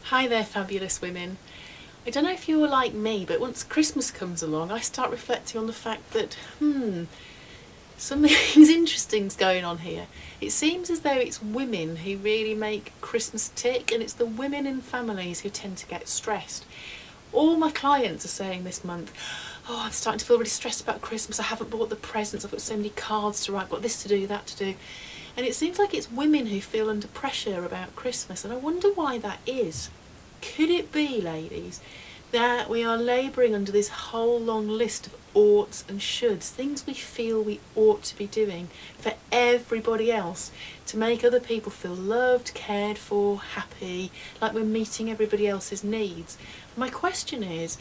Hi there, fabulous women. I don't know if you're like me, but once Christmas comes along, I start reflecting on the fact that, something's interesting's going on here. It seems as though it's women who really make Christmas tick, and it's the women in families who tend to get stressed. All my clients are saying this month, oh, I'm starting to feel really stressed about Christmas. I haven't bought the presents. I've got so many cards to write. I've got this to do, that to do. And it seems like it's women who feel under pressure about Christmas, and I wonder why that is. Could it be, ladies, that we are labouring under this whole long list of oughts and shoulds, things we feel we ought to be doing for everybody else to make other people feel loved, cared for, happy, like we're meeting everybody else's needs? My question is,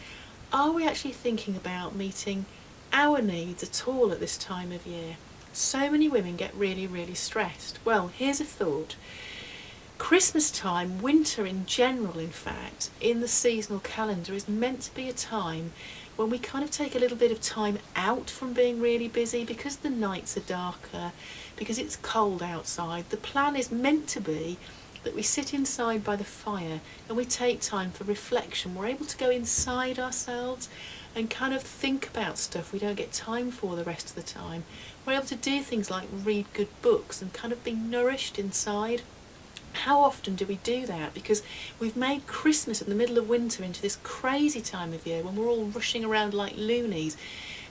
are we actually thinking about meeting our needs at all at this time of year? So many women get really, really stressed. Well, here's a thought. Christmas time, winter in general in fact, in the seasonal calendar is meant to be a time when we kind of take a little bit of time out from being really busy because the nights are darker, because it's cold outside. The plan is meant to be that we sit inside by the fire and we take time for reflection. We're able to go inside ourselves and kind of think about stuff we don't get time for the rest of the time. We're able to do things like read good books and kind of be nourished inside. How often do we do that? Because we've made Christmas in the middle of winter into this crazy time of year when we're all rushing around like loonies,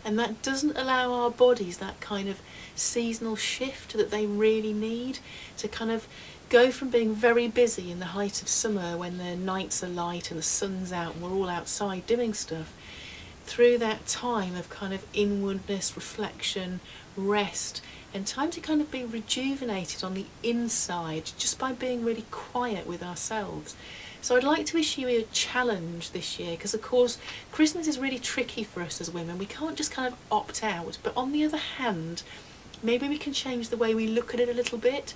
and that doesn't allow our bodies that kind of seasonal shift that they really need to kind of go from being very busy in the height of summer when the nights are light and the sun's out and we're all outside doing stuff, through that time of kind of inwardness, reflection, rest, and time to kind of be rejuvenated on the inside just by being really quiet with ourselves. So I'd like to issue you a challenge this year, because of course Christmas is really tricky for us as women. We can't just kind of opt out, but on the other hand, maybe we can change the way we look at it a little bit.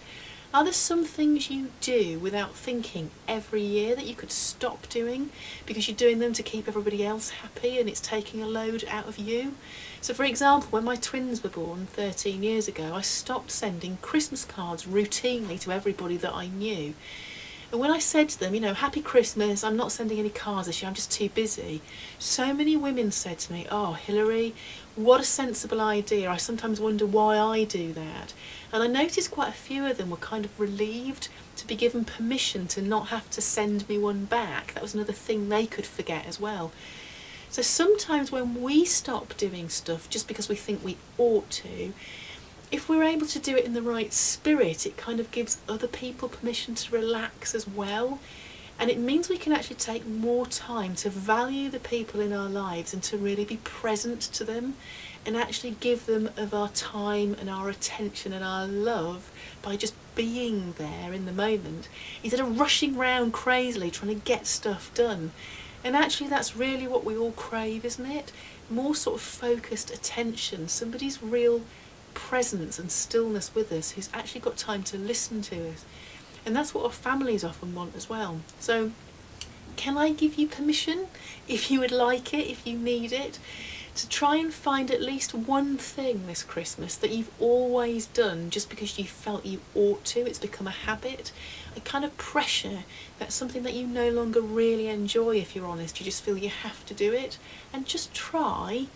Are there some things you do without thinking every year that you could stop doing because you're doing them to keep everybody else happy and it's taking a load out of you? So for example, when my twins were born 13 years ago, I stopped sending Christmas cards routinely to everybody that I knew. And when I said to them, Happy Christmas, I'm not sending any cards this year, I'm just too busy, so many women said to me, oh, Hilary, what a sensible idea. I sometimes wonder why I do that. And I noticed quite a few of them were kind of relieved to be given permission to not have to send me one back. That was another thing they could forget as well. So sometimes when we stop doing stuff just because we think we ought to, if we're able to do it in the right spirit, it kind of gives other people permission to relax as well. And it means we can actually take more time to value the people in our lives and to really be present to them and actually give them of our time and our attention and our love by just being there in the moment, instead of rushing around crazily trying to get stuff done. And actually that's really what we all crave, isn't it? More sort of focused attention, somebody's real presence and stillness with us who's actually got time to listen to us. And that's what our families often want as well. So can I give you permission, if you would like it, if you need it, to try and find at least one thing this Christmas that you've always done just because you felt you ought to, it's become a habit, a kind of pressure, that's something that you no longer really enjoy if you're honest, you just feel you have to do it, and just try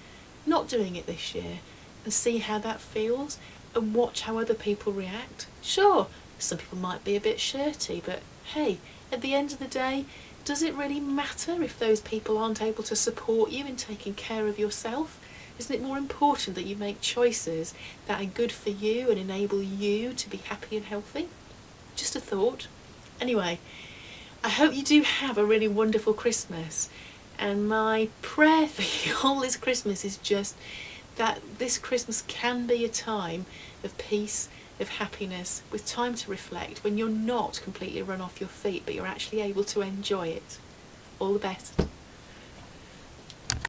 not doing it this year and see how that feels and watch how other people react. Sure, some people might be a bit shirty, but hey, at the end of the day, does it really matter if those people aren't able to support you in taking care of yourself? Isn't it more important that you make choices that are good for you and enable you to be happy and healthy? Just a thought. Anyway, I hope you do have a really wonderful Christmas, and my prayer for you all this Christmas is just that this Christmas can be a time of peace, of happiness, with time to reflect, when you're not completely run off your feet but you're actually able to enjoy it. All the best.